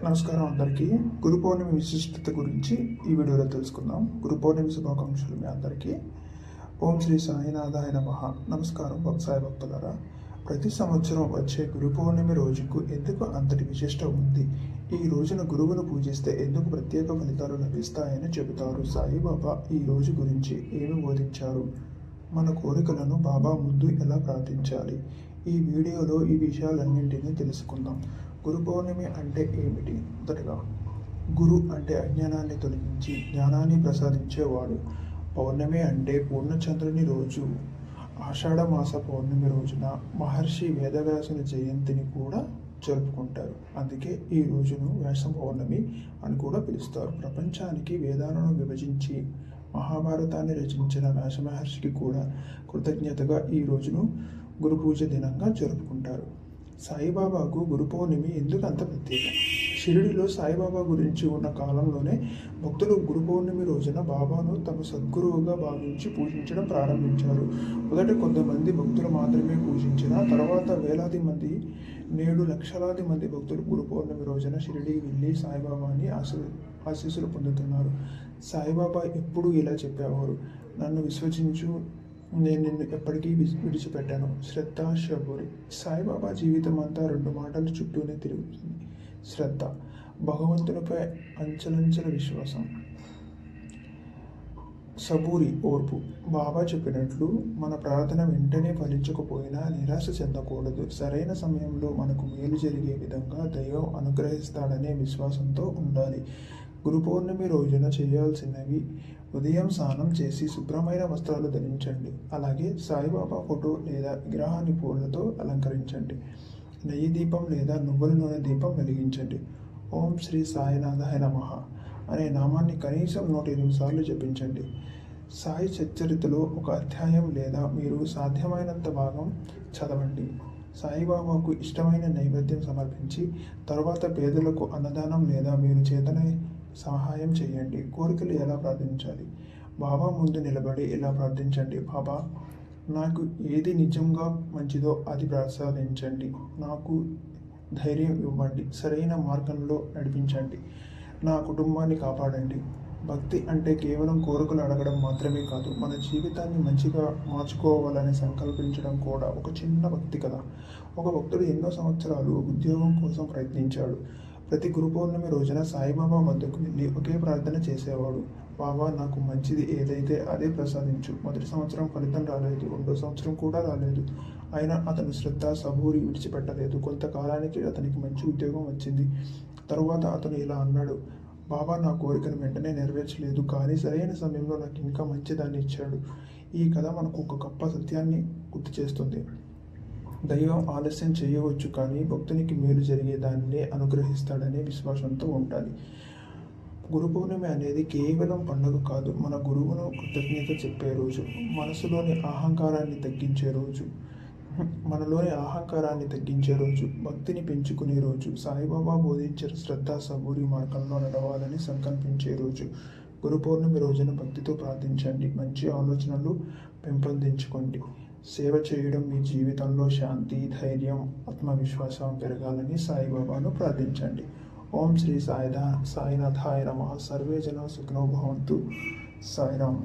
నమస్కారం అందరికీ. గురు పౌర్ణమి విశిష్టత గురించి ఈ వీడియోలో తెలుసుకుందాం. గురు పౌర్ణమి శుభాకాంక్షలు మీ అందరికీ. ఓం శ్రీ సాయినాథాయ నమః. నమస్కారం సాయి భక్తులారా. ప్రతి సంవత్సరం వచ్చే గురు పౌర్ణమి రోజుకు ఎందుకు అంతటి విశిష్ట ఉంది? ఈ రోజున గురువును పూజిస్తే ఎందుకు ప్రత్యేక ఫలితాలు లభిస్తాయని చెబుతారు. సాయిబాబా ఈ రోజు గురించి ఏమి బోధించారు? మన కోరికలను బాబా ముందు ఎలా ప్రార్థించాలి? ఈ వీడియోలో ఈ విషయాలన్నింటినీ తెలుసుకుందాం. గురు పౌర్ణమి అంటే ఏమిటి? మొదటగా, గురు అంటే అజ్ఞానాన్ని తొలగించి జ్ఞానాన్ని ప్రసాదించేవాడు. పౌర్ణమి అంటే పూర్ణచంద్రుని రోజు. ఆషాఢ మాస పౌర్ణమి రోజున మహర్షి వేదవ్యాసుని జయంతిని కూడా జరుపుకుంటారు. అందుకే ఈ రోజును వ్యాస పౌర్ణమి అని కూడా పిలుస్తారు. ప్రపంచానికి వేదాలను విభజించి మహాభారతాన్ని రచించిన వ్యాస మహర్షికి కూడా కృతజ్ఞతగా ఈ రోజును గురు పూజ దినంగా జరుపుకుంటారు. సాయిబాబాకు గురు పౌర్ణమి ఎందుకు అంత ప్రత్యేకం? షిరిడిలో సాయిబాబా గురించి ఉన్న కాలంలోనే భక్తులు గురు పౌర్ణమి రోజున బాబాను తమ సద్గురువుగా భావించి పూజించడం ప్రారంభించారు. మొదట కొంతమంది భక్తులు మాత్రమే పూజించిన తర్వాత వేలాది మంది, నేడు లక్షలాది మంది భక్తులు గురు పౌర్ణమి రోజున షిరిడి వెళ్ళి సాయిబాబాని ఆశీస్సులు పొందుతున్నారు. సాయిబాబా ఎప్పుడూ ఇలా చెప్పేవారు: నన్ను విశ్వసించు, నేను నిన్ను ఎప్పటికీ విడిచిపెట్టాను. శ్రద్ధ, శబూరి. సాయిబాబా జీవితం అంతా రెండు మాటల చుట్టూనే తిరుగుతుంది: శ్రద్ధ, భగవంతునిపై అంచలంచల విశ్వాసం; సబూరి, ఓర్పు. బాబా చెప్పినట్లు మన ప్రార్థన వెంటనే ఫలించకపోయినా నిరాశ చెందకూడదు. సరైన సమయంలో మనకు మేలు జరిగే విధంగా దైవం అనుగ్రహిస్తాడనే విశ్వాసంతో ఉండాలి. గురు పౌర్ణమి రోజున చేయాల్సినవి: ఉదయం స్నానం చేసి శుభ్రమైన వస్త్రాలు ధరించండి. అలాగే సాయిబాబా ఫోటో లేదా విగ్రహాన్ని పూలతో అలంకరించండి. నెయ్యి దీపం లేదా నువ్వుల నూనె దీపం వెలిగించండి. ఓం శ్రీ సాయినాథాయ నమః అనే నామాన్ని కనీసం 108 సార్లు జపించండి. సాయి సచ్చరితలో ఒక అధ్యాయం లేదా మీరు సాధ్యమైనంత భాగం చదవండి. సాయిబాబాకు ఇష్టమైన నైవేద్యం సమర్పించి తర్వాత పేదలకు అన్నదానం లేదా మీరు చేతనే సహాయం చేయండి. కోరికలు ఎలా ప్రార్థించాలి? బాబా ముందు నిలబడి ఇలా ప్రార్థించండి: బాబా, నాకు ఏది నిజంగా మంచిదో అది ప్రసాదించండి. నాకు ధైర్యం ఇవ్వండి. సరైన మార్గంలో నడిపించండి. నా కుటుంబాన్ని కాపాడండి. భక్తి అంటే కేవలం కోరికలు అడగడం మాత్రమే కాదు, మన జీవితాన్ని మంచిగా మార్చుకోవాలని సంకల్పించడం కూడా ఒక చిన్న భక్తి కదా. ఒక భక్తుడు ఎన్నో సంవత్సరాలు ఉద్యోగం కోసం ప్రయత్నించాడు. ప్రతి గురు పౌర్ణమి రోజున సాయిబాబా వద్దకు వెళ్ళి ఒకే ప్రార్థన చేసేవాడు: బాబా, నాకు మంచిది ఏదైతే అదే ప్రసాదించు. మొదటి సంవత్సరం ఫలితం రాలేదు, రెండో సంవత్సరం కూడా రాలేదు. అయినా అతను శ్రద్ధ, సబూరి విడిచిపెట్టలేదు. కొంతకాలానికి అతనికి మంచి ఉద్యోగం వచ్చింది. తరువాత అతను ఇలా అన్నాడు: బాబా నా కోరికను వెంటనే నెరవేర్చలేదు, కానీ సరైన సమయంలో నాకు ఇంకా మంచిదాన్ని ఇచ్చాడు. ఈ కథ మనకు ఒక గొప్ప సత్యాన్ని గుర్తు చేస్తుంది: దైవం ఆలస్యం చేయవచ్చు, కానీ భక్తునికి మేలు జరిగే దానినే అనుగ్రహిస్తాడనే విశ్వాసంతో ఉండాలి. గురు పౌర్ణమి అనేది కేవలం పండుగ కాదు, మన గురువును కృతజ్ఞత చెప్పే రోజు. మనలోని అహంకారాన్ని తగ్గించే రోజు, భక్తిని పెంచుకునే రోజు, సాయిబాబా బోధించిన శ్రద్ధ, సబూరి మార్గంలో నడవాలని సంకల్పించే రోజు. గురు పౌర్ణమి రోజున భక్తితో ప్రార్థించండి, మంచి ఆలోచనలు పెంపొందించుకోండి. సేవ చేయడం మీ జీవితంలో శాంతి, ధైర్యం, ఆత్మవిశ్వాసం పెరగాలని సాయిబాబాను ప్రార్థించండి. ఓం శ్రీ సాయినాథాయ నమః. సర్వే జనా సుఖినో భవంతు. సాయిరామ్.